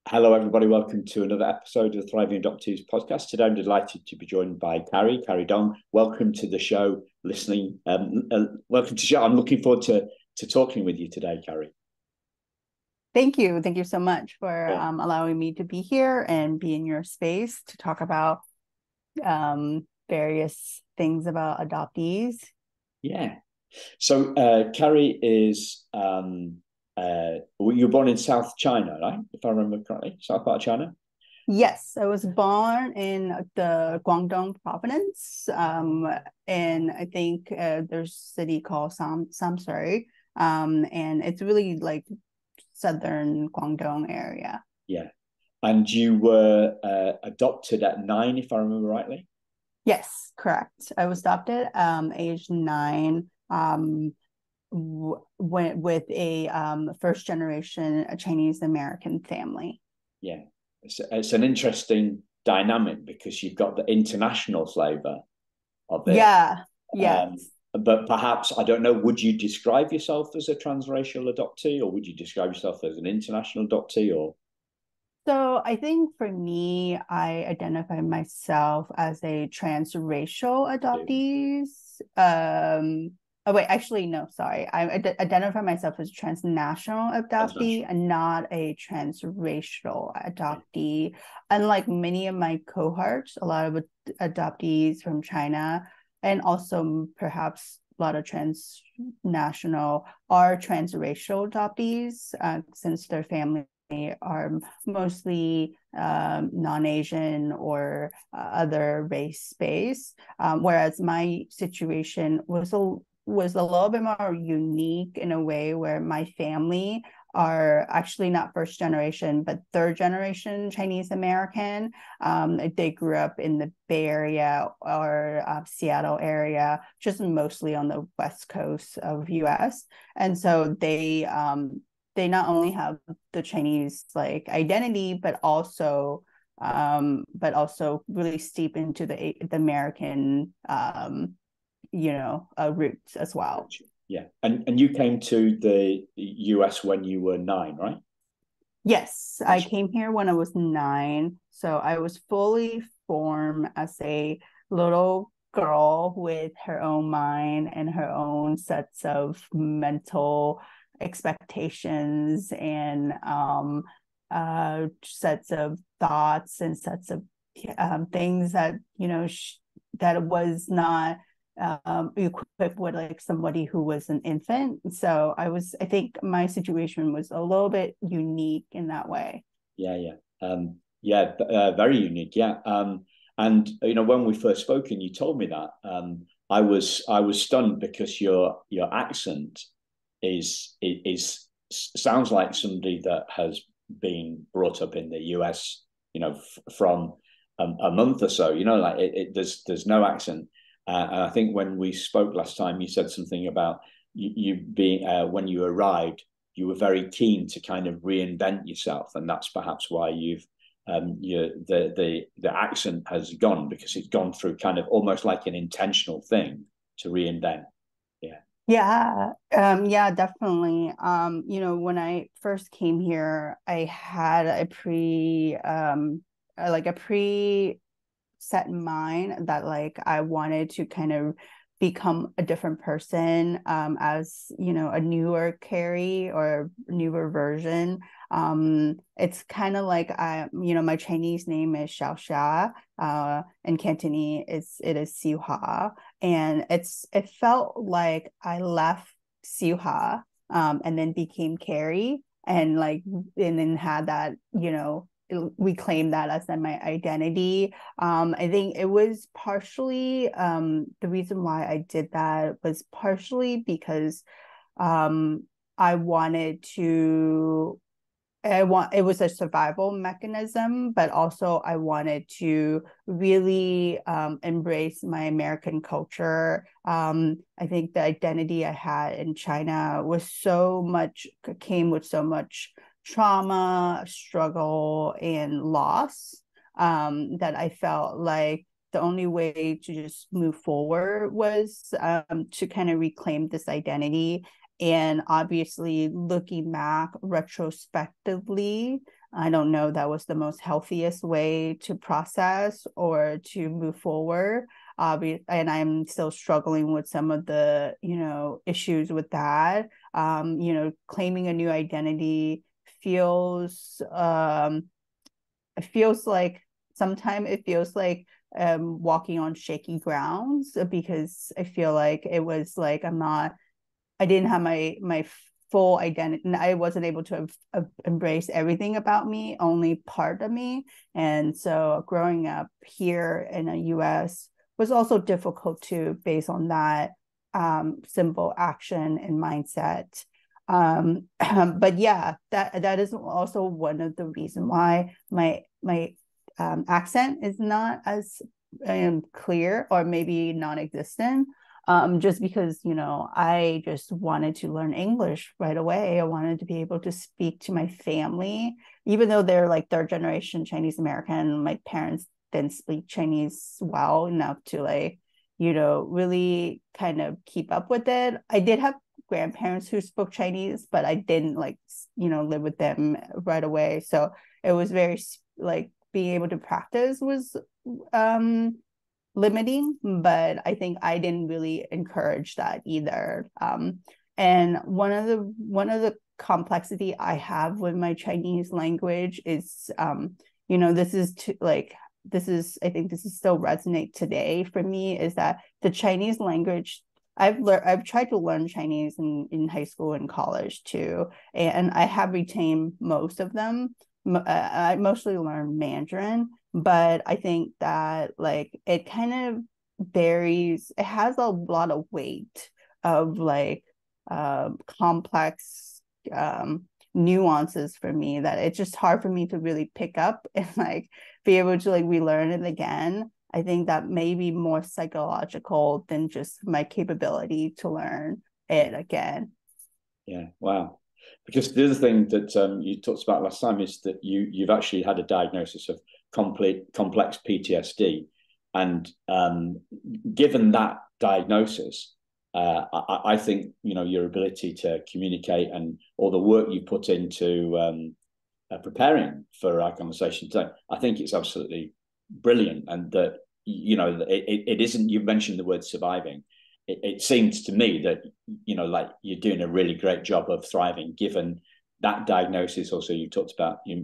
Hello, everybody. Welcome to another episode of the Thriving Adoptees podcast. Today, I'm delighted to be joined by Carrie Doung. Welcome to the show, listening. Welcome to the show. I'm looking forward to talking with you today, Carrie. Thank you. Thank you so much for Yeah. allowing me to be here and be in your space to talk about various things about adoptees. Yeah. So, Carrie is, you were born in South China, right? If I remember correctly, South part of China. Yes, I was born in the Guangdong Province, and I think there's a city called Sanshui, and it's really like southern Guangdong area. Yeah. And you were adopted at 9, if I remember rightly. Yes, correct. I was adopted age 9, went with a first generation Chinese American family. Yeah. It's an interesting dynamic because you've got the international flavor of it. Yeah, yes. But perhaps, I don't know, would you describe yourself as a transracial adoptee, or would you describe yourself as an international adoptee? Or So I think for me, I identify myself as a transracial adoptees. Oh wait, actually, no, sorry. I identify myself as a transnational adoptee transnational? and not a transracial adoptee. Unlike many of my cohorts, a lot of adoptees from China and also perhaps a lot of transnational are transracial adoptees since their family are mostly non-Asian or other race based, whereas my situation was a little bit more unique in a way where my family are actually not first generation but third generation Chinese American. They grew up in the Bay Area or Seattle area, just mostly on the west coast of US, and so they not only have the Chinese like identity, but also really steep into the American roots as well. Yeah. And you came to the US when you were 9, right? Yes, I That's came here when I was 9, so I was fully formed as a little girl with her own mind and her own sets of mental expectations and sets of thoughts and sets of things that that was not equipped with like somebody who was an infant. So I think my situation was a little bit unique in that way. yeah, very unique. Yeah. And when we first spoke and you told me that, I was stunned because your accent is sounds like somebody that has been brought up in the US, from a month or so. Like there's no accent. And I think when we spoke last time, you said something about you being when you arrived, you were very keen to kind of reinvent yourself, and that's perhaps why the accent has gone, because it's gone through kind of almost like an intentional thing to reinvent. Yeah. Yeah, definitely. When I first came here, I had a pre set in mind that like I wanted to kind of become a different person as a newer Carrie or newer version. It's kind of like my Chinese name is Xiaoxia, in Cantonese it is Siuha, and it felt like I left Siuha and then became Carrie, and then had that we claim that as my identity. I think it was partially the reason why I did that was partially because um, I wanted to. It was a survival mechanism, but also I wanted to really embrace my American culture. I think the identity I had in China came with so much trauma, struggle, and loss, that I felt like the only way to just move forward was to kind of reclaim this identity. And obviously, looking back retrospectively, I don't know that was the most healthiest way to process or to move forward. And I'm still struggling with some of the, issues with that. Claiming a new identity feels, it feels like sometimes it feels like walking on shaky grounds, because I feel like it was like I didn't have my full identity, and I wasn't able to embrace everything about me, only part of me. And so growing up here in the US was also difficult too, based on that simple action and mindset. But yeah, that is also one of the reasons why my accent is not as clear, or maybe non-existent. Just because, I just wanted to learn English right away. I wanted to be able to speak to my family, even though they're like third generation Chinese American. My parents didn't speak Chinese well enough to really kind of keep up with it. I did have grandparents who spoke Chinese, but I didn't live with them right away. So it was very being able to practice was limiting, but I think I didn't really encourage that either. And one of the complexity I have with my Chinese language is, I think this is still resonate today for me, is that the Chinese language, I've tried to learn Chinese in high school and college too, and I have retained most of them. I mostly learned Mandarin, but I think that it kind of varies. It has a lot of weight of complex nuances for me, that it's just hard for me to really pick up and be able to relearn it again. I think that may be more psychological than just my capability to learn it again. Yeah, wow. Because the other thing that you talked about last time is that you've actually had a diagnosis of complex PTSD, and given that diagnosis, I think your ability to communicate and all the work you put into preparing for our conversation today, I think it's absolutely brilliant, and that it isn't. You mentioned the word surviving. It seems to me that you're doing a really great job of thriving given that diagnosis. Also, you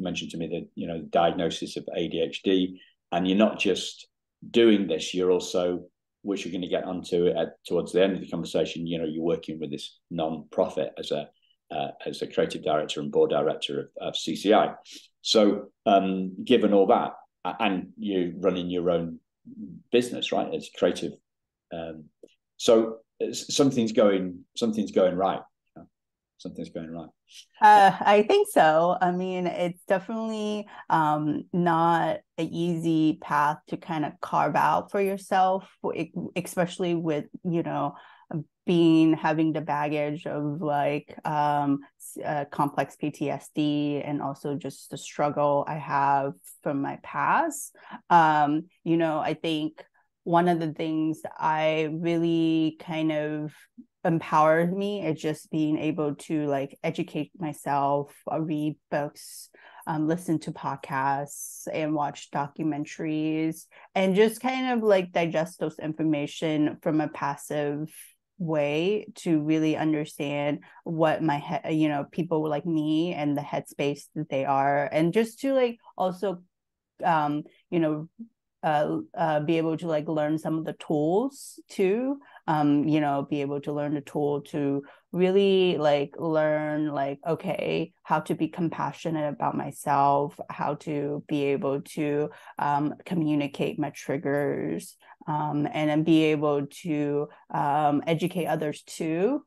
mentioned to me that diagnosis of ADHD, and you're not just doing this, you're also, which you're going to get onto towards the end of the conversation, you're working with this non-profit as a creative director and board director of CCI. So given all that, and you're running your own business, right, as creative, so something's going right. Something's going right. I think so. I mean, it's definitely not an easy path to kind of carve out for yourself, especially with having the baggage of complex PTSD, and also just the struggle I have from my past. I think one of the things that I really kind of empowered me is just being able to educate myself, read books, listen to podcasts, and watch documentaries, and just kind of digest those information from a passive way to really understand what my people like me and the headspace that they are, and just to also be able to learn some of the tools too, be able to learn the tool to really learn okay, how to be compassionate about myself, how to be able to communicate my triggers, and then be able to educate others too,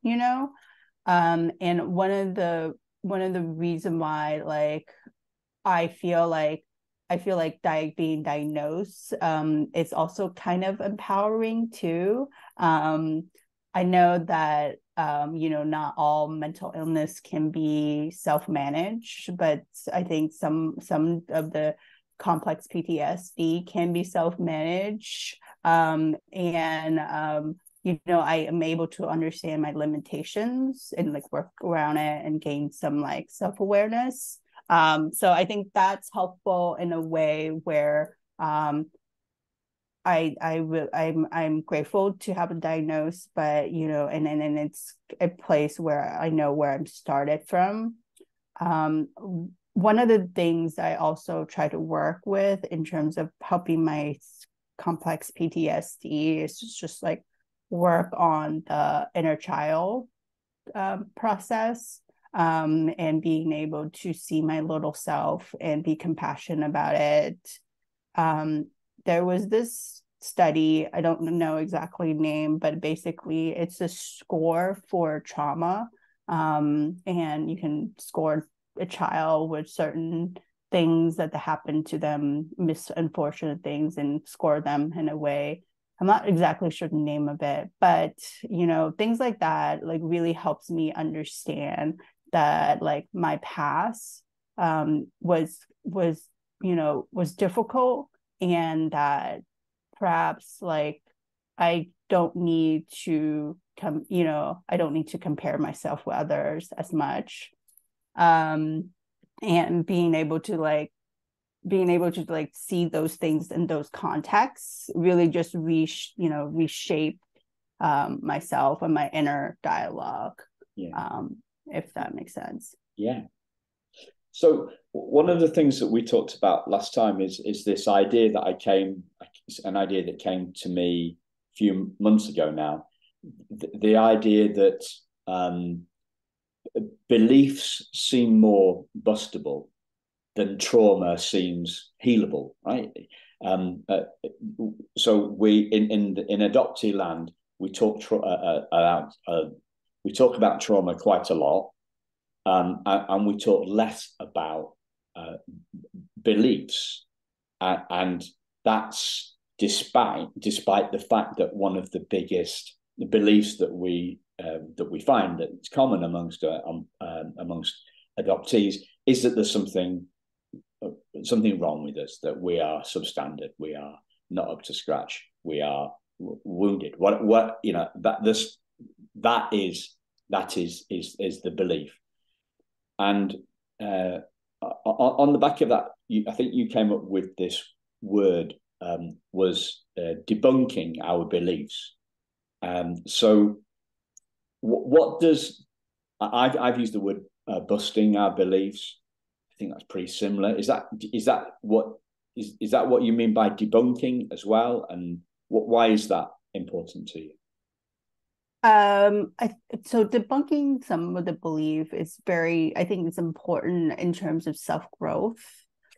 and one of the reason why I feel being diagnosed is also kind of empowering too. I know that not all mental illness can be self-managed, but I think some of the complex PTSD can be self-managed, and I am able to understand my limitations and work around it and gain some self-awareness. So I think that's helpful in a way where I'm grateful to have a diagnosis, but and it's a place where I know where I'm started from. One of the things I also try to work with in terms of helping my complex PTSD is just like work on the inner child process, and being able to see my little self and be compassionate about it. There was this study, I don't know exactly name, but basically it's a score for trauma. And you can score a child with certain things that happen to them, unfortunate things, and score them in a way. I'm not exactly sure the name of it, but things like that like really helps me understand that like my past was difficult, and that perhaps like I don't need to I don't need to compare myself with others as much. And being able to see those things in those contexts really just reshape myself and my inner dialogue. Yeah. If that makes sense. Yeah. So one of the things that we talked about last time is this idea an idea that came to me a few months ago now. The idea that beliefs seem more bustable than trauma seems healable, right? So we in adoptee land we talk about trauma quite a lot, and we talk less about beliefs, and that's despite the fact that one of the biggest beliefs that we find that's common amongst adoptees is that there's something wrong with us, that we are substandard, we are not up to scratch, we are wounded. That is the belief. And on the back of that, I think you came up with this word, was debunking our beliefs. So what does I've used the word busting our beliefs. I think that's pretty similar. Is that what you mean by debunking as well? And why is that important to you? So debunking some of the belief is I think it's important in terms of self-growth,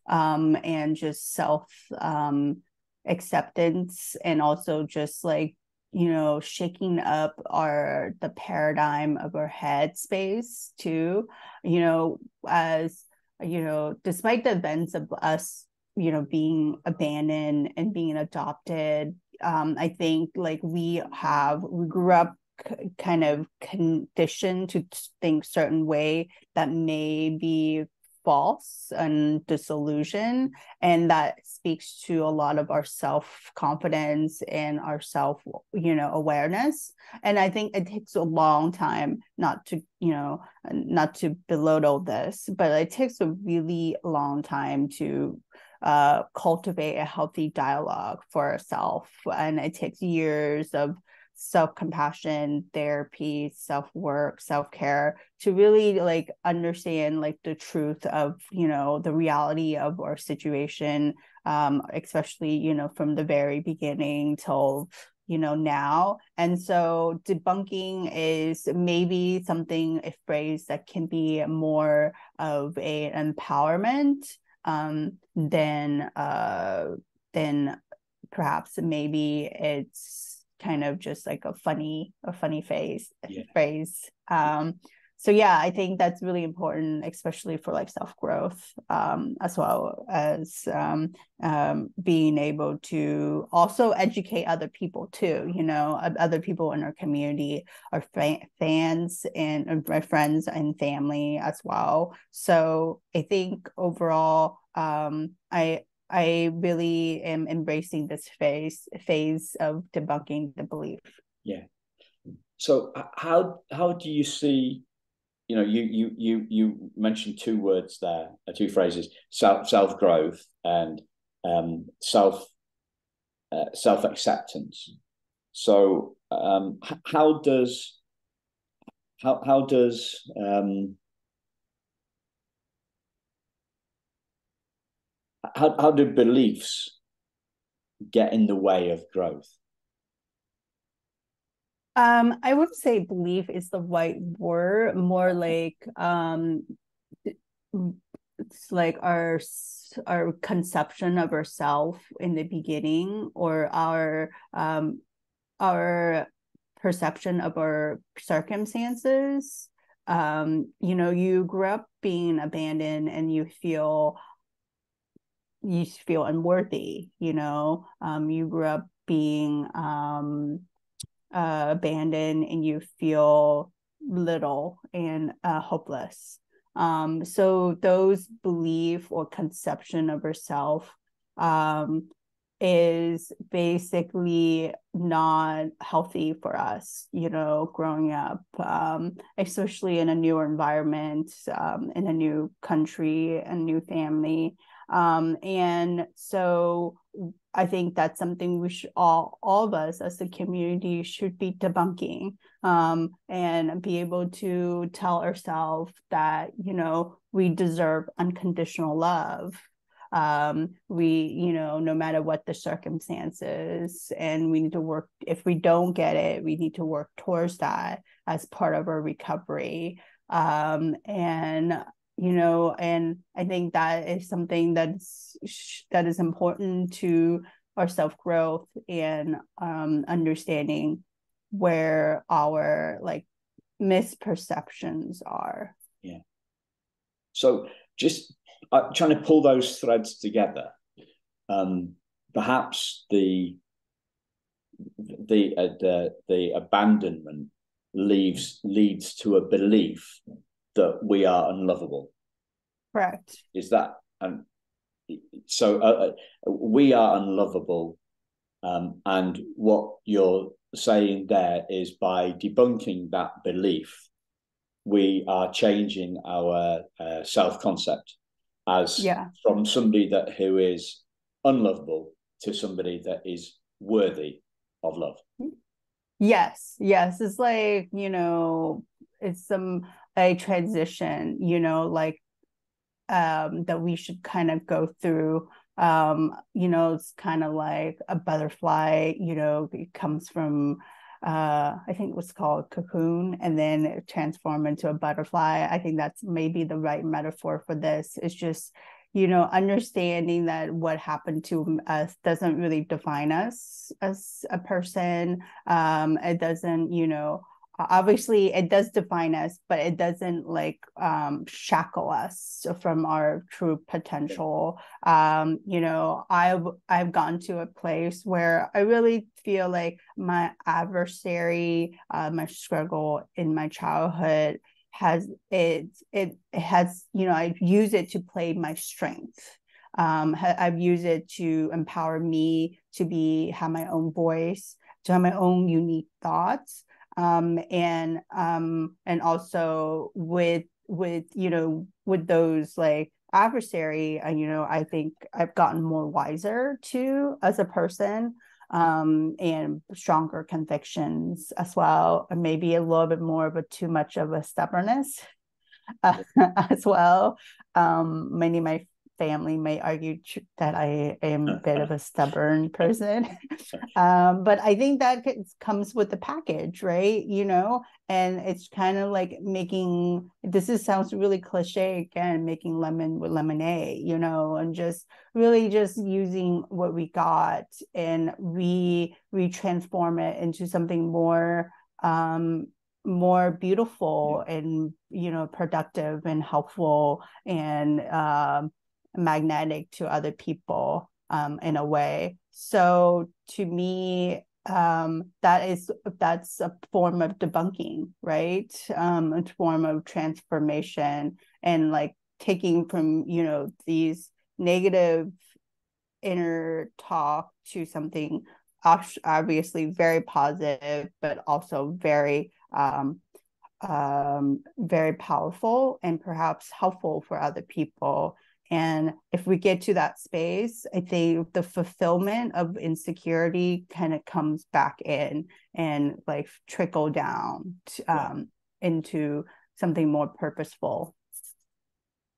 and just self acceptance, and also just like shaking up the paradigm of our head space too, as despite the events of us being abandoned and being adopted, I think like we grew up kind of conditioned to think certain way that may be false and disillusion, and that speaks to a lot of our self-confidence and our self awareness. And I think it takes a long time, not to belittle this, but it takes a really long time to cultivate a healthy dialogue for ourselves, and it takes years of self-compassion, therapy, self-work, self-care to really like understand like the truth of the reality of our situation, especially from the very beginning till now. And so debunking is maybe a phrase that can be more of an empowerment, than perhaps maybe it's kind of just like a funny phrase. So yeah, I think that's really important, especially for like self-growth, as well as being able to also educate other people too, other people in our community, our fans and my friends and family as well. So I think overall, I really am embracing this phase of debunking the belief. Yeah. So how do you see you mentioned two words there, two phrases: self growth and self acceptance. So how does how does how do beliefs get in the way of growth? I wouldn't say belief is the right word, more like it's like our conception of ourselves in the beginning, or our perception of our circumstances. You grew up being abandoned and you feel unworthy. You grew up being abandoned and you feel little and hopeless. So those belief or conception of yourself is basically not healthy for us, growing up, especially in a new environment, in a new country, a new family. And so I think that's something we should all of us as a community should be debunking, and be able to tell ourselves that, we deserve unconditional love. We, no matter what the circumstances, and we need to work, if we don't get it, we need to work towards that as part of our recovery. And I think that is something that is important to our self-growth and understanding where our misperceptions are. Yeah. So just trying to pull those threads together. Perhaps the abandonment leads to a belief that we are unlovable. Correct. Is that so? We are unlovable, and what you're saying there is, by debunking that belief, we are changing our self-concept as from somebody who is unlovable to somebody that is worthy of love. Yes. It's like, it's a transition, that we should kind of go through. It's kind of like a butterfly, it comes from I think what's called cocoon, and then it transform into a butterfly. I think that's maybe the right metaphor for this. It's just, understanding that what happened to us doesn't really define us as a person. It doesn't, obviously it does define us, but it doesn't shackle us from our true potential. I've gone to a place where I really feel like my adversary, my struggle in my childhood has I use it to play my strength. I've used it to empower me to have my own voice, to have my own unique thoughts. And also with those adversary, I think I've gotten more wiser too as a person, and stronger convictions as well, and maybe a little bit more of too much of a stubbornness as well. Many of my family may argue that I am a bit of a stubborn person. But I think that comes with the package, right? And it's kind of like sounds really cliche again, making lemon with lemonade, and just really just using what we got, and we transform it into something more beautiful and productive and helpful and magnetic to other people in a way. So to me, that's a form of debunking, right? A form of transformation, and taking from these negative inner talk to something obviously very positive, but also very very powerful and perhaps helpful for other people. And if we get to that space, I think the fulfillment of insecurity kind of comes back in and like trickle down into something more purposeful.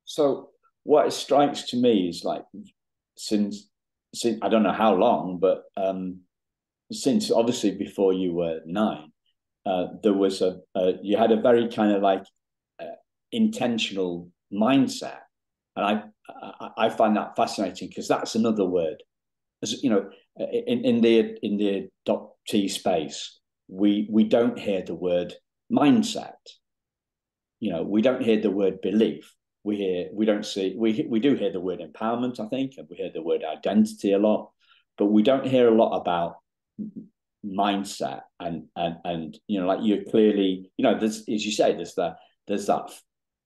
So what it strikes to me is like since I don't know how long, but since obviously before you were 9, there was you had a very kind of like intentional mindset, and I find that fascinating because that's another word. As you know, in the adoptee space, we don't hear the word mindset. You know, we don't hear the word belief. We do hear the word empowerment, I think, and we hear the word identity a lot, but we don't hear a lot about mindset and you know, like you're clearly, you know, there's, as you say, there's that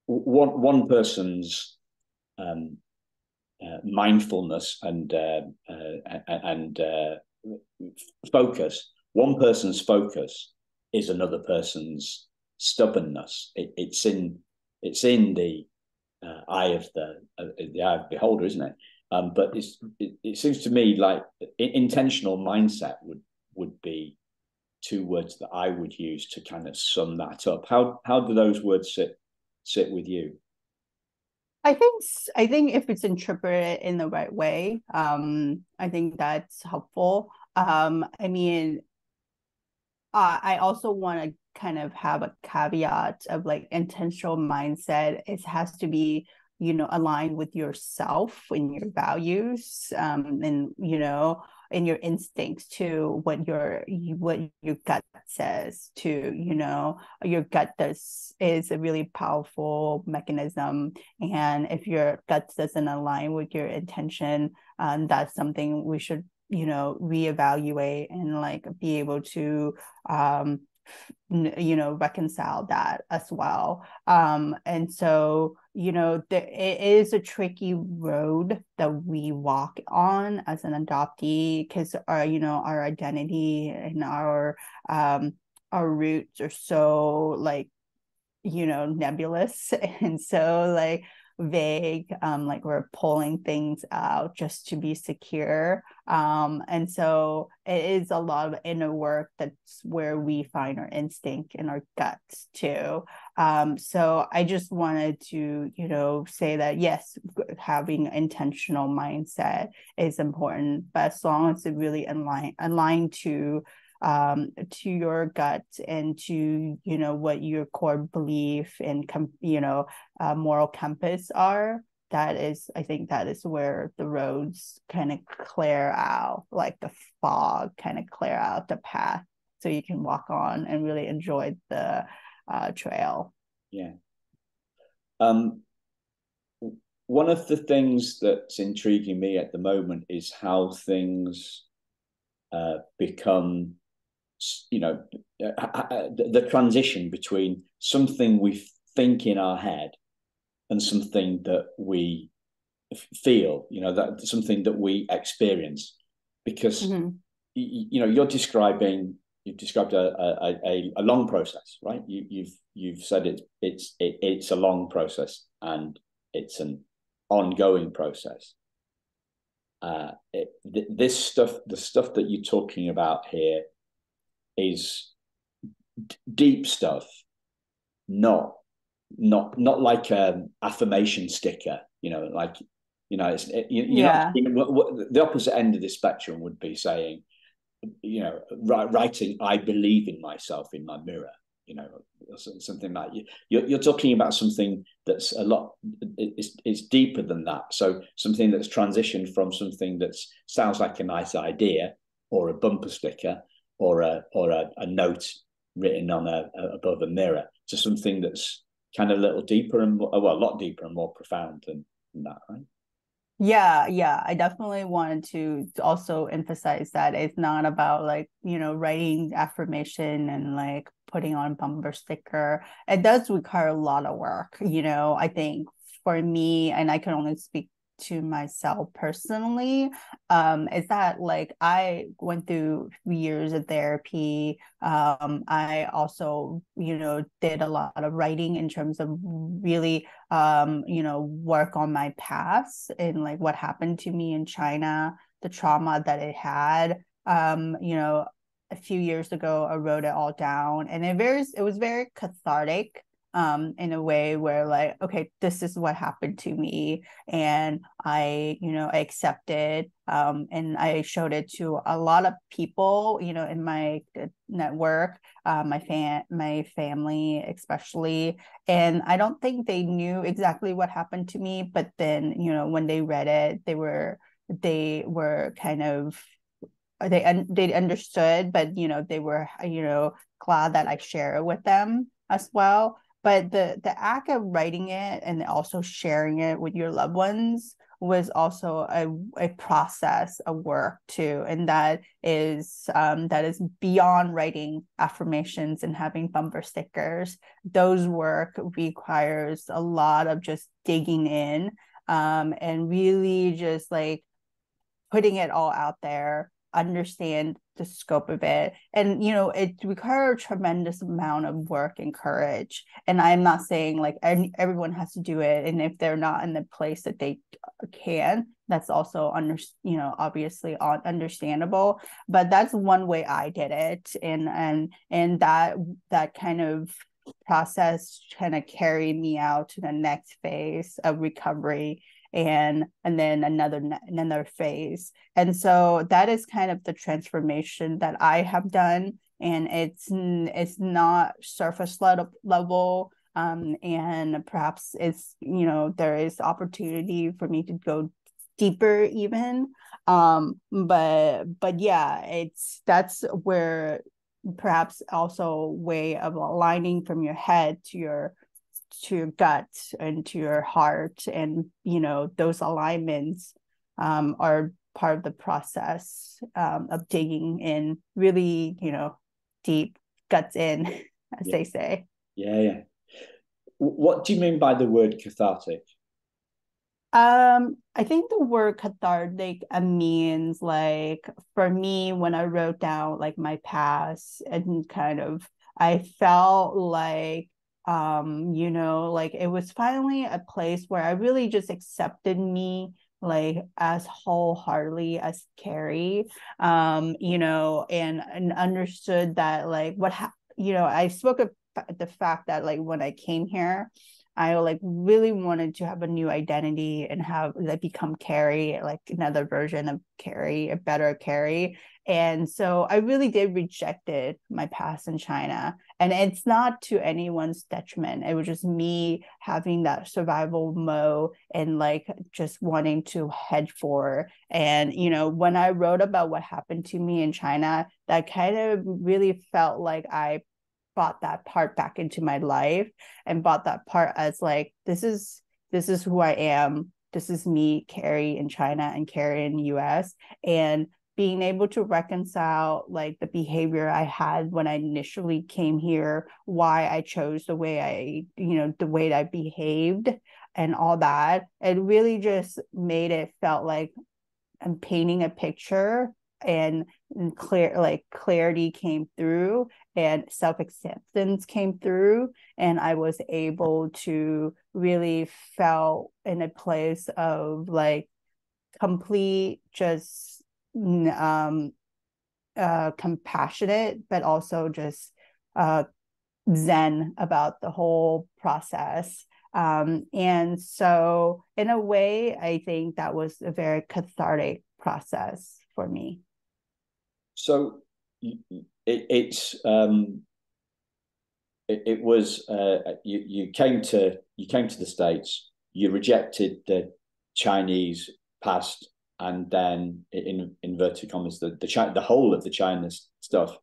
one person's mindfulness and focus. One person's focus is another person's stubbornness. It's in the eye of the eye of the beholder, isn't it? But it seems to me like intentional mindset would be 2 words that I would use to kind of sum that up. How do those words sit with you? I think if it's interpreted in the right way, I think that's helpful. I mean, I also want to kind of have a caveat of like intentional mindset. It has to be, aligned with yourself and your values, and and your instincts to what your gut says. Your gut is a really powerful mechanism, and if your gut doesn't align with your intention, that's something we should reevaluate and like be able to reconcile that as well. And so it is a tricky road that we walk on as an adoptee, because our identity and our roots are so like nebulous and so like vague, like we're pulling things out just to be secure, and so it is a lot of inner work. That's where we find our instinct and our guts too. So I just wanted to say that yes, having an intentional mindset is important, but as long as it really aligned to your gut and to what your core belief and moral compass are. I think that is where the roads kind of clear out, like the fog kind of clear out the path, so you can walk on and really enjoy the trail. Yeah. One of the things that's intriguing me at the moment is how things become, the transition between something we think in our head and something that we feel, that something that we experience, because you've described a long process, right? You've said it's a long process and it's an ongoing process. The stuff that you're talking about here is deep stuff, not like an affirmation sticker, it's the opposite end of the spectrum would be saying, writing "I believe in myself" in my mirror, something like you're talking about something that's a lot, it's deeper than that. So something that's transitioned from something that sounds like a nice idea or a bumper sticker or a note written on above a mirror to something that's kind of a little deeper and a lot deeper and more profound than that, right? Yeah, I definitely wanted to also emphasize that it's not about like writing affirmation and like putting on bumper sticker. It does require a lot of work. I think for me, and I can only speak to myself personally is that like I went through years of therapy. I also, did a lot of writing in terms of really, work on my past and like what happened to me in China, the trauma that it had. A few years ago, I wrote it all down, and it was very cathartic in a way where like, okay, this is what happened to me, and I accepted, and I showed it to a lot of people, in my network, my family especially, and I don't think they knew exactly what happened to me, but then when they read it, they were kind of they understood, but they were glad that I share it with them as well. But the act of writing it and also sharing it with your loved ones was also a process, a work too, and that is beyond writing affirmations and having bumper stickers. Those work requires a lot of just digging in, and really just like putting it all out there, understand the scope of it. And, it requires a tremendous amount of work and courage. And I'm not saying like everyone has to do it. And if they're not in the place that they can, that's also obviously understandable. But that's one way I did it. And that kind of process kind of carried me out to the next phase of recovery, and then another phase. And so that is kind of the transformation that I have done, and it's not surface level, and perhaps it's there is opportunity for me to go deeper even, but yeah, that's where perhaps also way of aligning from your head to your gut and to your heart, and those alignments are part of the process of digging in really deep, guts in, as they say. Yeah. What do you mean by the word cathartic? I think the word cathartic means like, for me, when I wrote down like my past, and kind of I felt like like it was finally a place where I really just accepted me like as wholeheartedly as Carrie, and understood that like I spoke of the fact that like when I came here, I like really wanted to have a new identity and have like become Carrie, like another version of Carrie, a better Carrie. And so I really did rejected my past in China. And it's not to anyone's detriment. It was just me having that survival mode and like just wanting to head for. And, when I wrote about what happened to me in China, that kind of really felt like I brought that part back into my life, and brought that part as like, this is who I am. This is me, Carrie in China and Carrie in the US. And being able to reconcile like the behavior I had when I initially came here, why I chose the way the way I behaved and all that, it really just made it felt like I'm painting a picture, and clarity came through, and self-acceptance came through, and I was able to really felt in a place of like complete just compassionate, but also just zen about the whole process. And so in a way, I think that was a very cathartic process for me. So it was you came to the States, you rejected the Chinese past, and then in inverted commas the whole of the China stuff,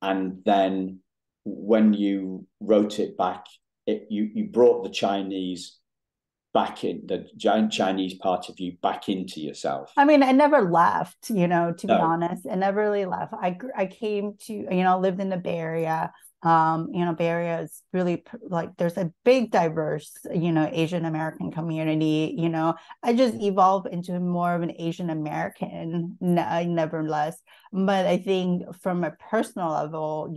and then when you wrote it back, you brought the Chinese back in, the giant Chinese part of you back into yourself. I mean, I never left, to be honest. I never really left. I came to, lived in the Bay Area Bay Area is really like there's a big diverse, Asian American community. I just evolved into more of an Asian American, nevertheless. But I think from a personal level,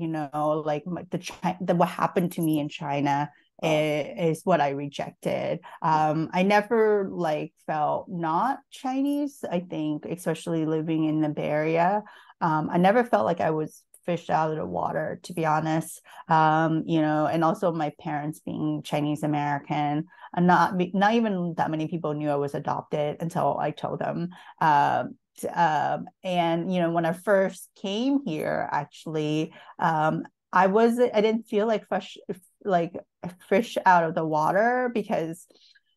like what happened to me in China is what I rejected. I never like felt not Chinese. I think, especially living in the Bay Area, I never felt like I was fished out of the water, to be honest. And also my parents being Chinese American, and not even that many people knew I was adopted until I told them. And when I first came here, actually, I didn't feel like like fish out of the water, because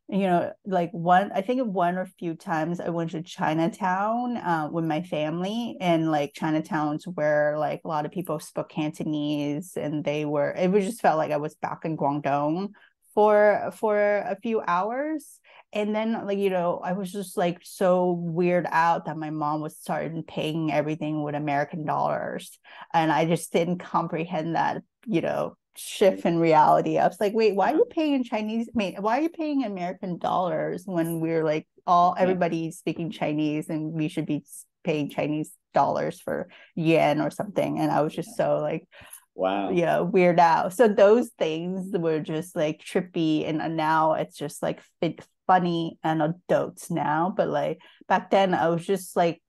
like I think one or few times I went to Chinatown with my family, and like Chinatowns where like a lot of people spoke Cantonese, and it just felt like I was back in Guangdong for a few hours. And then like I was just like so weird out that my mom was started paying everything with American dollars, and I just didn't comprehend that shift in reality. I was like, wait, why are you paying in Chinese? Why are you paying American dollars when we're like everybody's speaking Chinese, and we should be paying Chinese dollars for yen or something? And I was just so like, wow, yeah, weird out. So those things were just like trippy, and now it's just like funny and adults now. But like back then, I was just like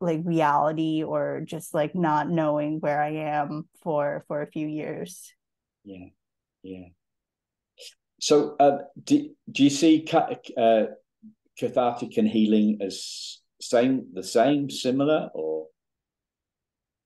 reality, or just like not knowing where I am for a few years. Yeah, yeah. So do you see cathartic and healing as the same, similar, or?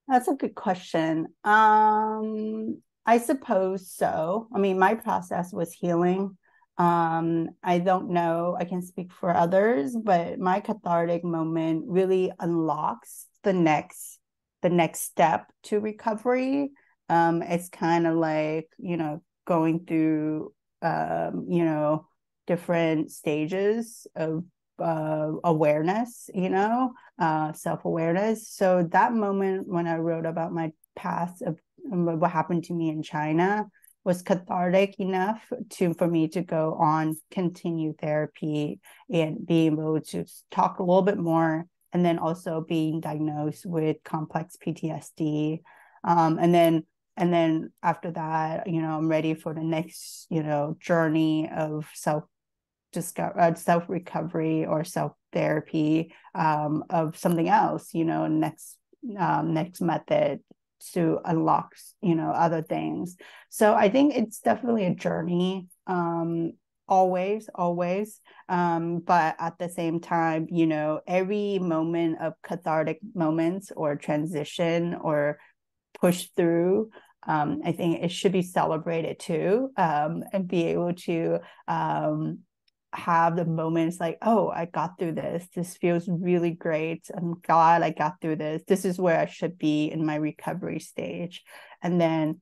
That's a good question. I suppose so. I mean, my process was healing. I don't know, I can speak for others, but my cathartic moment really unlocks the next step to recovery. It's kind of like, going through different stages of awareness, self-awareness. So that moment when I wrote about my past of what happened to me in China was cathartic enough for me to go on, continue therapy, and be able to talk a little bit more, and then also being diagnosed with complex PTSD. And then after that, I'm ready for the next, journey of self recovery or self therapy, of something else, next method to unlock, other things. So I think it's definitely a journey, always. But at the same time, every moment of cathartic moments or transition or push through, I think it should be celebrated too, and be able to have the moments like, oh, I got through this. This feels really great. I'm glad I got through this. This is where I should be in my recovery stage. And then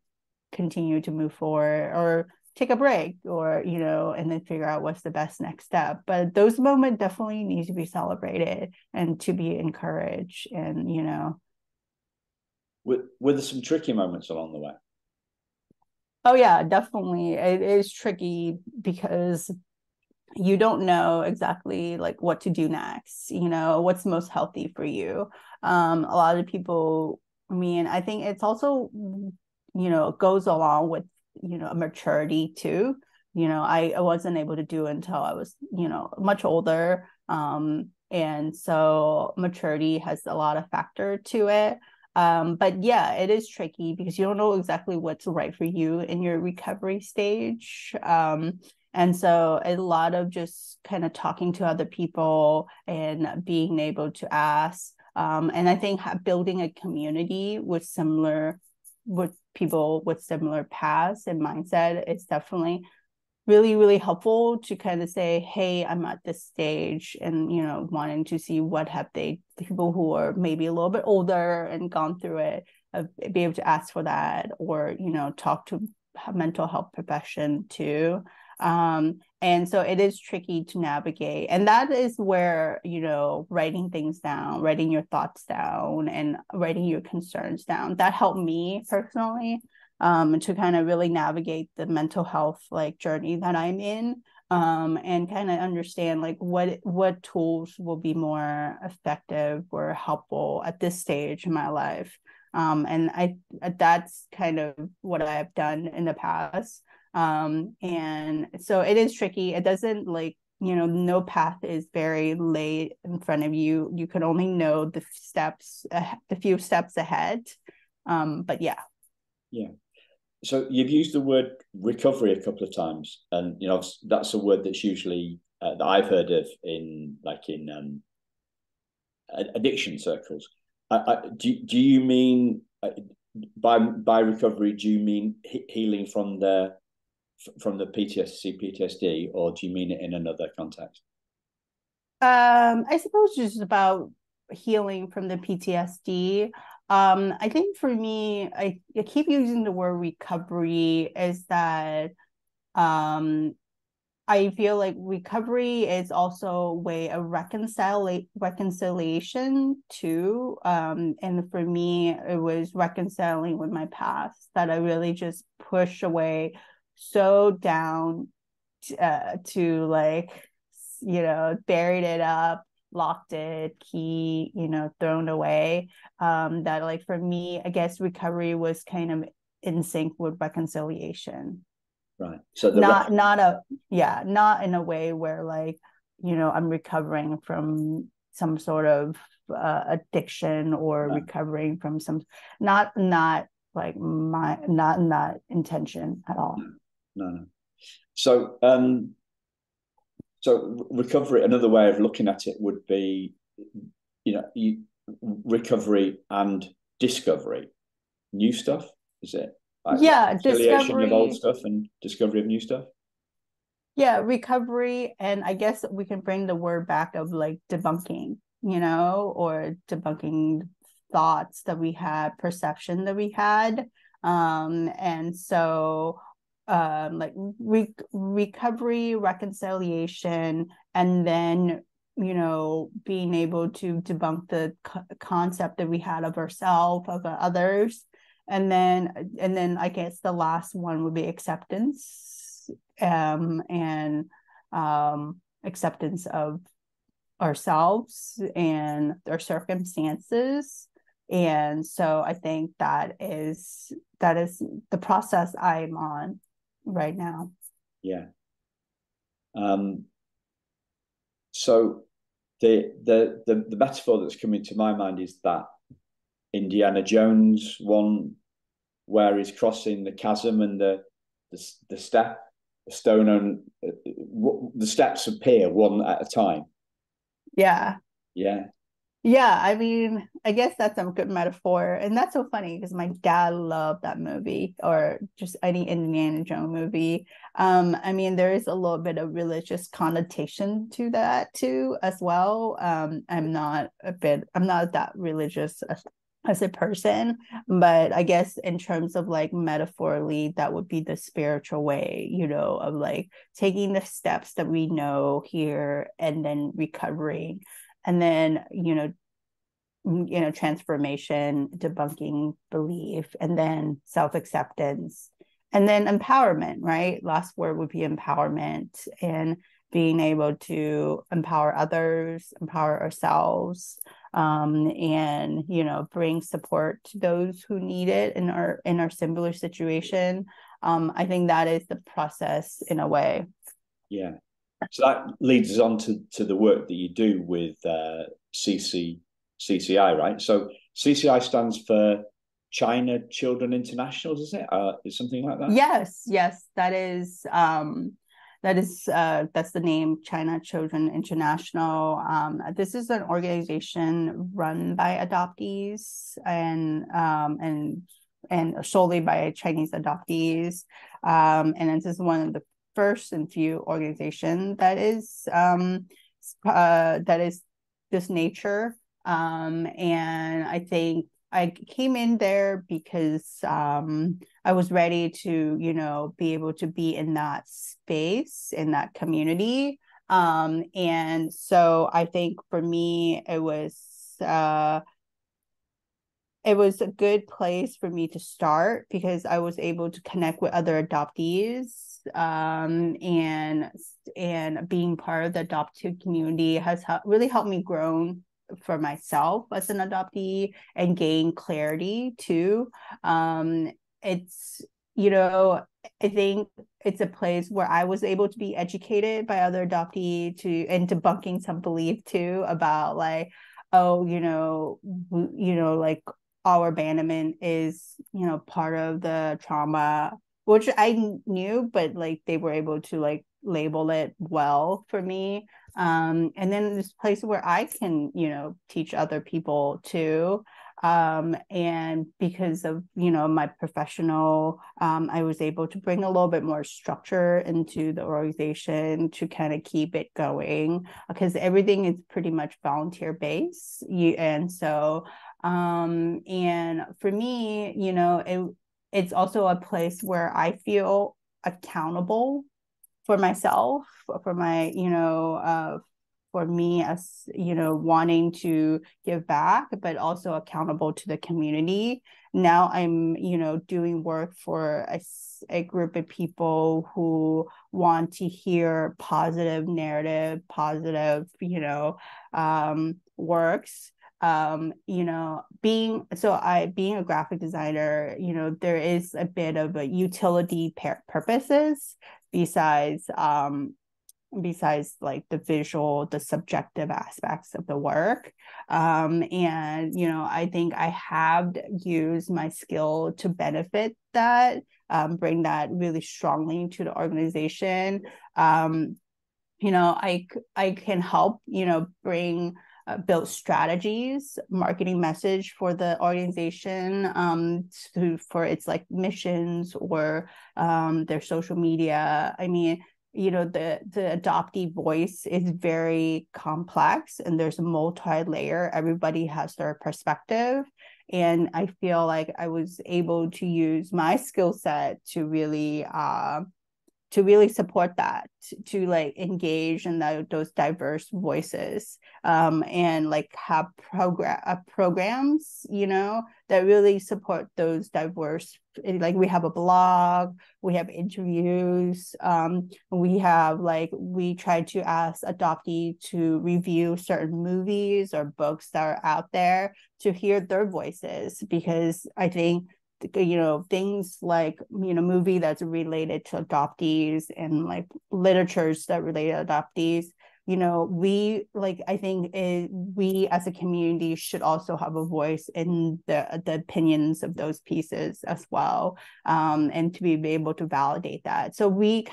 continue to move forward, or take a break, or, and then figure out what's the best next step. But those moments definitely need to be celebrated and to be encouraged. And, Were there some tricky moments along the way? Oh yeah, definitely. It is tricky because you don't know exactly like what to do next, what's most healthy for you. A lot of people, I think it's also, goes along with, maturity too. I wasn't able to do it until I was, much older. And so maturity has a lot of factor to it. But yeah, it is tricky because you don't know exactly what's right for you in your recovery stage. And so a lot of just kind of talking to other people and being able to ask. And I think building a community with people with similar paths and mindset is definitely really, really helpful to kind of say, hey, I'm at this stage, and, wanting to see what have people who are maybe a little bit older and gone through it, be able to ask for that, or, talk to a mental health profession too. And so it is tricky to navigate. And that is where, writing things down, writing your thoughts down, and writing your concerns down, that helped me personally. to kind of really navigate the mental health like journey that I'm in, and kind of understand like what tools will be more effective or helpful at this stage in my life. And that's kind of what I've done in the past. And so it is tricky. It doesn't like, no path is very laid in front of you. You can only know the few steps ahead. But yeah. Yeah. So you've used the word recovery a couple of times, and that's a word that's usually that I've heard of in addiction circles. Do you mean by recovery? Do you mean healing from the PTSD, or do you mean it in another context? I suppose just about healing from the PTSD. I think for me, I keep using the word recovery, is that I feel like recovery is also a way of reconciliation too. And for me, it was reconciling with my past that I really just push away so down to like, buried it up, locked it, key, thrown away. That like for me, I guess recovery was kind of in sync with reconciliation. Right. So not in a way where like, I'm recovering from some sort of addiction or recovering from some, not like not in that intention at all. No. So so recovery, another way of looking at it would be, recovery and discovery, new stuff, is it? Like reconciliation of old stuff and discovery of new stuff. Yeah, recovery, and I guess we can bring the word back of like debunking, or debunking thoughts that we had, perception that we had. And so like recovery, reconciliation, and then being able to debunk the concept that we had of ourselves, of others. And then I guess the last one would be acceptance, and acceptance of ourselves and our circumstances. And so I think that is the process I'm on right now. Yeah. So the metaphor that's coming to my mind is that Indiana Jones one, where he's crossing the chasm and the step, the stone, and the steps appear one at a time. Yeah. Yeah. Yeah, I mean, I guess that's a good metaphor. And that's so funny because my dad loved that movie, or just any Indiana Jones movie. I mean, there is a little bit of religious connotation to that too, as well. I'm not that religious as a person, but I guess in terms of like metaphorically, that would be the spiritual way, of like taking the steps that we know here and then recovering. And then, transformation, debunking belief, and then self-acceptance, and then empowerment, right? Last word would be empowerment, and being able to empower others, empower ourselves, and, bring support to those who need it in our similar situation. I think that is the process in a way. Yeah. So that leads us on to the work that you do with CCI, right? So CCI stands for China Children Internationals, is it? Is something like that? Yes, that's the name, China Children International. This is an organization run by adoptees and solely by Chinese adoptees. And this is one of the first and few organization that is this nature. And I think I came in there because I was ready to, be able to be in that space, in that community. And so I think for me, it was it was a good place for me to start because I was able to connect with other adoptees, and being part of the adoptive community has really helped me grow for myself as an adoptee and gain clarity too. It's, you know, I think it's a place where I was able to be educated by other adoptees and debunking some belief too about like, oh, like our abandonment is, part of the trauma, which I knew, but like they were able to like label it well for me. And then this place where I can, teach other people too. And because of, my professional, I was able to bring a little bit more structure into the organization to kind of keep it going because everything is pretty much volunteer based. And so, and for me, it's also a place where I feel accountable for myself, for my, for me as, wanting to give back, but also accountable to the community. Now I'm, doing work for a group of people who want to hear positive narrative, positive, works. Being a graphic designer, there is a bit of a utility purposes besides like the visual, the subjective aspects of the work. And I think I have used my skill to benefit that, bring that really strongly to the organization. I can help, bring build strategies, marketing message for the organization, for its like missions or their social media. I mean, the adoptee voice is very complex and there's a multi-layer. Everybody has their perspective. And I feel like I was able to use my skill set to really support that, to like engage in those diverse voices, and like have programs, that really support those diverse. Like we have a blog, we have interviews, we try to ask adoptees to review certain movies or books that are out there to hear their voices, because I think things like movie that's related to adoptees and like literatures that relate to adoptees, I think we as a community should also have a voice in the opinions of those pieces as well, and to be able to validate that. So we're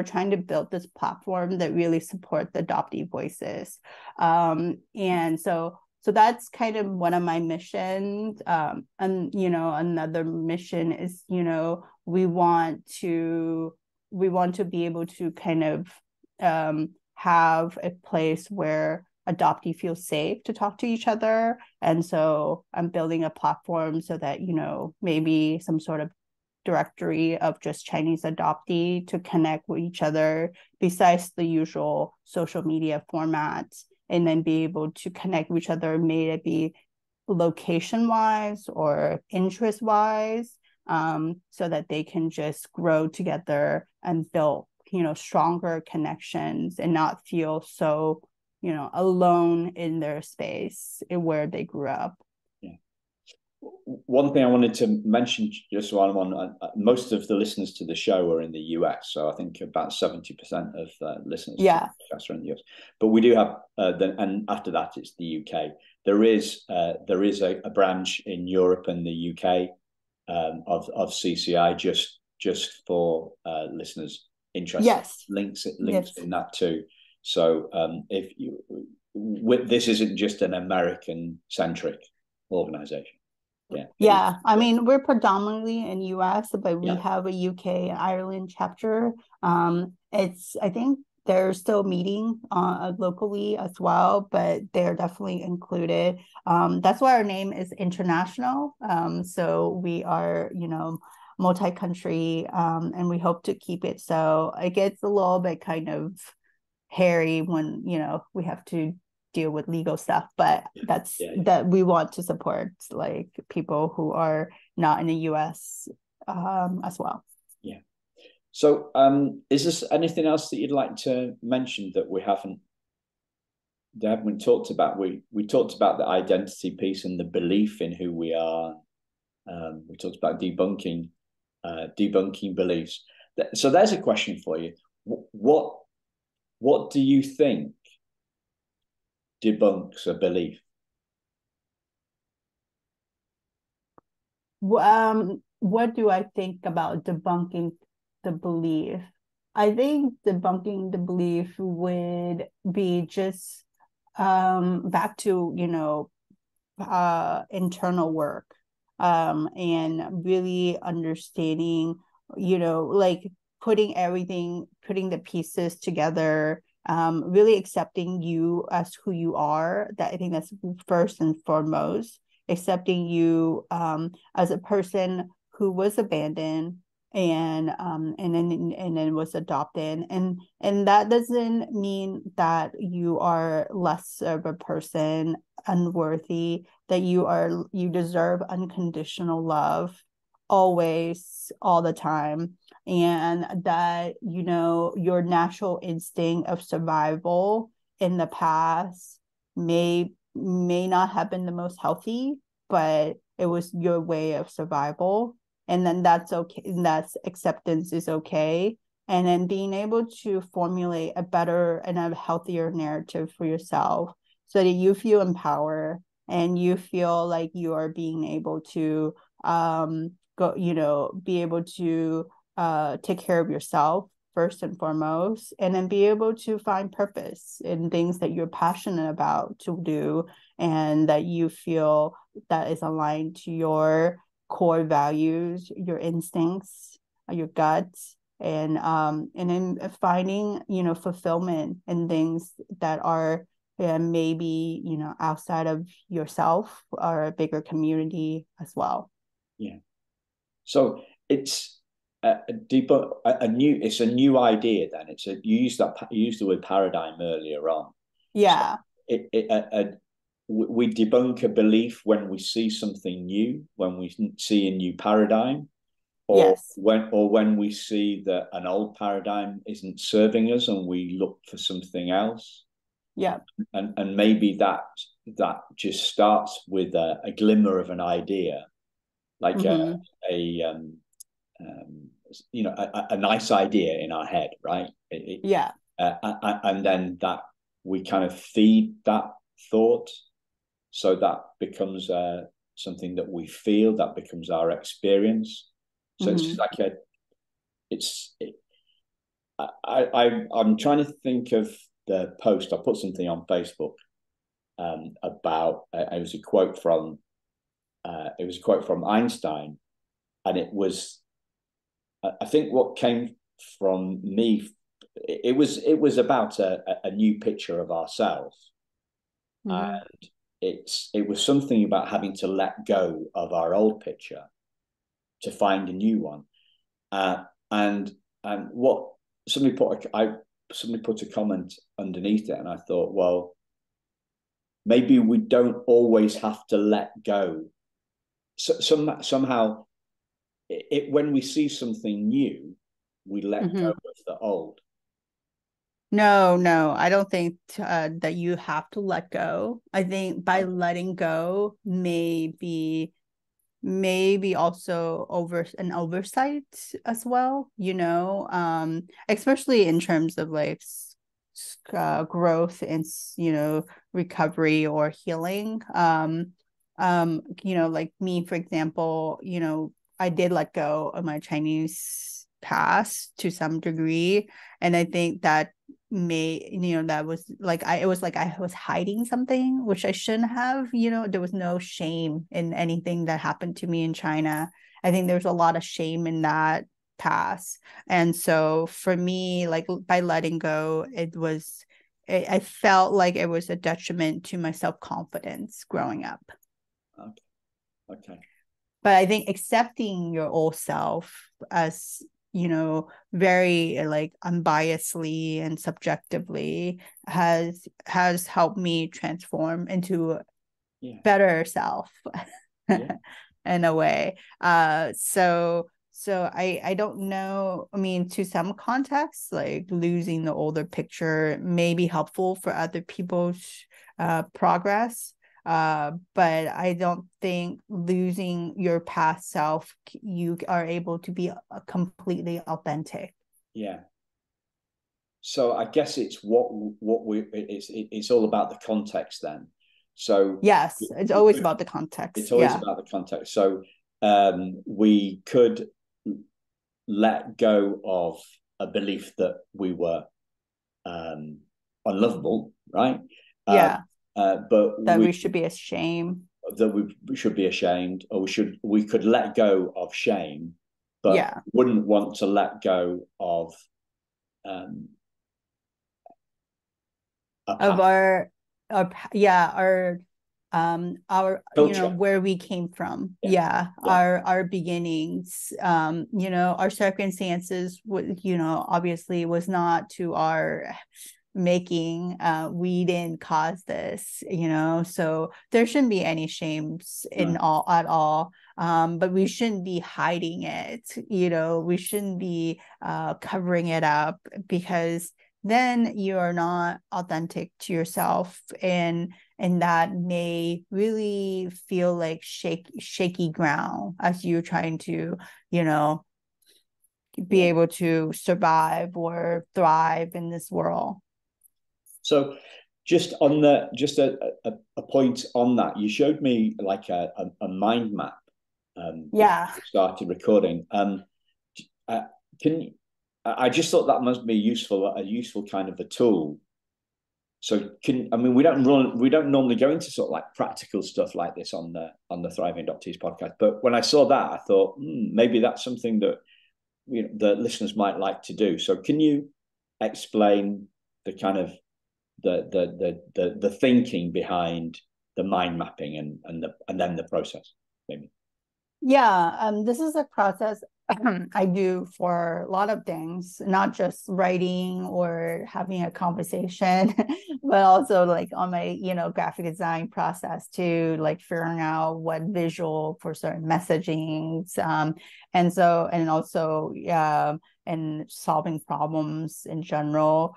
trying to build this platform that really support the adoptee voices, and so that's kind of one of my missions. And, another mission is, we want to be able to kind of have a place where adoptee feels safe to talk to each other. And so I'm building a platform so that, maybe some sort of directory of just Chinese adoptee to connect with each other besides the usual social media formats, and then be able to connect with each other, may it be location wise or interest wise, so that they can just grow together and build, stronger connections and not feel so, alone in their space where they grew up. One thing I wanted to mention, just while I'm on, most of the listeners to the show are in the US, so I think about 70% of listeners to the podcast are in the US. But we do have, and after that it's the UK. There is a branch in Europe and the UK of CCI just for listeners interested. Yes, links in that too. So this isn't just an American centric organization. Yeah. I mean, we're predominantly in US, but we have a UK and Ireland chapter. I think they're still meeting locally as well, but they're definitely included. That's why our name is international. So we are, multi-country, and we hope to keep it so. It gets a little bit kind of hairy when, we have to deal with legal stuff, but that we want to support like people who are not in the US as well. Yeah. So is there anything else that you'd like to mention that we haven't talked about? We talked about the identity piece and the belief in who we are. We talked about debunking beliefs. So there's a question for you. What do you think debunks a belief? What do I think about debunking the belief? I think debunking the belief would be just back to, internal work, and really understanding, like putting the pieces together, really accepting you as who you are. That I think that's first and foremost, accepting you as a person who was abandoned and then was adopted, and that doesn't mean that you are less of a person, unworthy, that you deserve unconditional love always, all the time, and that your natural instinct of survival in the past may not have been the most healthy, but it was your way of survival, and then that's okay. That's acceptance is okay. And then being able to formulate a better and a healthier narrative for yourself so that you feel empowered and you feel like you are being able to be able to take care of yourself first and foremost, and then be able to find purpose in things that you're passionate about to do and that you feel that is aligned to your core values, your instincts, your guts, and then finding fulfillment in things that are maybe outside of yourself or a bigger community as well. Yeah. So it's a new idea. Then you used the word paradigm earlier on. Yeah. So we debunk a belief when we see something new, when we see a new paradigm, or yes. when we see that an old paradigm isn't serving us and we look for something else. Yeah. And maybe that just starts with a glimmer of an idea, like mm-hmm. a nice idea in our head, right? And then that we kind of feed that thought, so that becomes something that we feel, that becomes our experience. So mm-hmm. It's like I'm trying to think of the post. I put something on Facebook about it was a quote from Einstein, and it was, I think, what came from me. It was about a new picture of ourselves, mm-hmm. and it was something about having to let go of our old picture to find a new one, and what somebody put a comment underneath it, and I thought, well, maybe we don't always have to let go. Somehow, when we see something new, we let mm-hmm. go of the old. No, I don't think that you have to let go. I think by letting go maybe also an oversight as well, especially in terms of like growth and recovery or healing. Like me, for example, I did let go of my Chinese past to some degree, and I think that that was like I was hiding something which I shouldn't have. There was no shame in anything that happened to me in China. I think there's a lot of shame in that past, and so for me, like by letting go, I felt like it was a detriment to my self-confidence growing up. Okay. But I think accepting your old self as very like unbiasedly and subjectively has helped me transform into a better self in a way. So I don't know. I mean, to some contexts, like losing the older picture may be helpful for other people's progress. But I don't think losing your past self, you are able to be completely authentic. Yeah. So I guess it's it's all about the context then. So yes, it's always about the context. It's always about the context. So we could let go of a belief that we were unlovable, right? Yeah. But that we should be ashamed. That we should be ashamed, or we could let go of shame, but wouldn't want to let go of our culture. Where we came from. Our beginnings, our circumstances obviously was not to our making. We didn't cause this, so there shouldn't be any shames at all. But we shouldn't be hiding it. We shouldn't be covering it up, because then you are not authentic to yourself, and that may really feel like shaky ground as you're trying to be able to survive or thrive in this world. So just on a point on that, you showed me like a mind map. Started recording. I just thought that must be a useful kind of a tool. So we don't normally go into sort of like practical stuff like this on the Thriving Adoptees podcast. But when I saw that, I thought maybe that's something that the listeners might like to do. So can you explain the kind of the thinking behind the mind mapping and then the process, maybe? This is a process I do for a lot of things, not just writing or having a conversation, but also like on my, graphic design process too, like figuring out what visual for certain messagings. And also, and solving problems in general.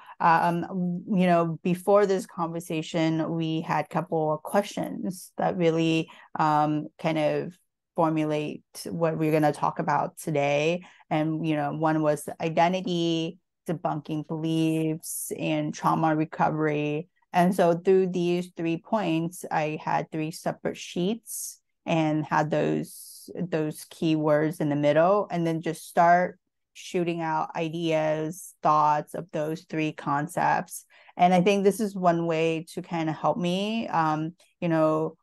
Before this conversation, we had a couple of questions that really kind of formulate what we're going to talk about today. And one was identity, debunking beliefs, and trauma recovery. And so through these 3 points, I had 3 separate sheets and had those keywords in the middle, and then just start shooting out ideas, thoughts of those 3 concepts. And I think this is one way to kind of help me,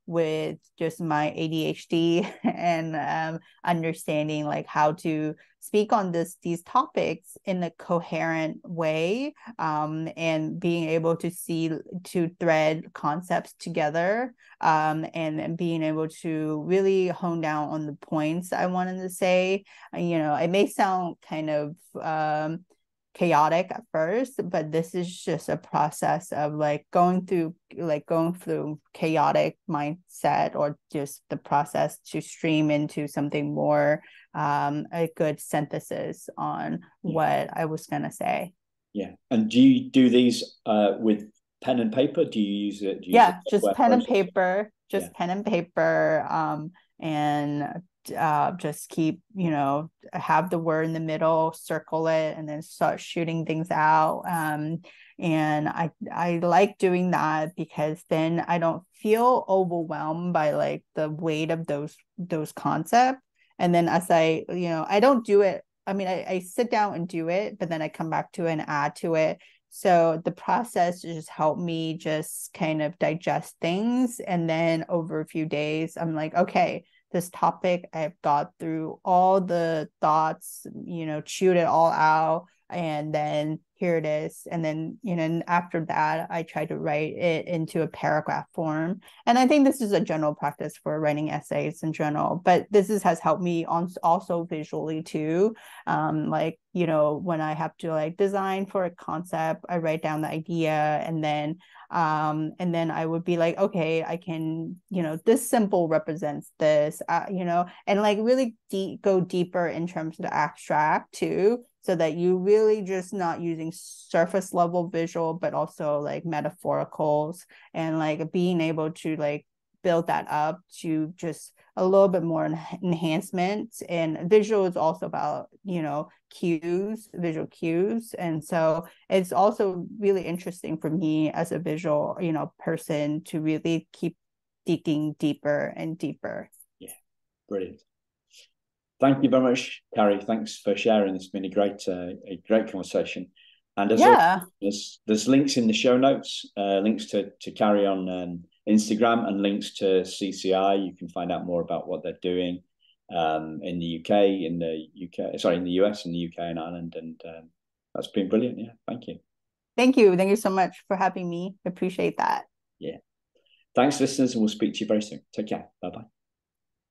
with just my ADHD and understanding like how to speak on these topics in a coherent way, and being able to thread concepts together, and being able to really hone down on the points I wanted to say. It may sound kind of chaotic at first, but this is just a process of going through chaotic mindset, or just the process to stream into something more, a good synthesis on what I was going to say. And do you do these with pen and paper? Do you use it? Just pen and paper, pen and paper, and just keep, have the word in the middle, circle it, and then start shooting things out. And I like doing that, because then I don't feel overwhelmed by like the weight of those concepts. And then as I don't do it. I mean, I sit down and do it, but then I come back to it and add to it. So the process just helped me just kind of digest things. And then over a few days, I'm like, okay, this topic, I've got through all the thoughts, chewed it all out. and then here it is. And then, after that, I try to write it into a paragraph form. And I think this is a general practice for writing essays in general, but has helped me also visually too. When I have to like design for a concept, I write down the idea, and then I would be like, okay, I can, this symbol represents this, and like really go deeper in terms of the abstract too, so that you really just not using surface level visual, but also like metaphoricals, and like being able to like build that up to just a little bit more enhancement. And visual is also about, visual cues. And so it's also really interesting for me as a visual, person to really keep digging deeper and deeper. Yeah, brilliant. Thank you very much, Carrie. Thanks for sharing. It's been a great conversation. And as always, there's links in the show notes, links to Carrie on Instagram, and links to CCI. You can find out more about what they're doing in the US, in the UK and Ireland. And that's been brilliant. Yeah, thank you. Thank you. Thank you so much for having me. Appreciate that. Yeah. Thanks, listeners, and we'll speak to you very soon. Take care. Bye-bye.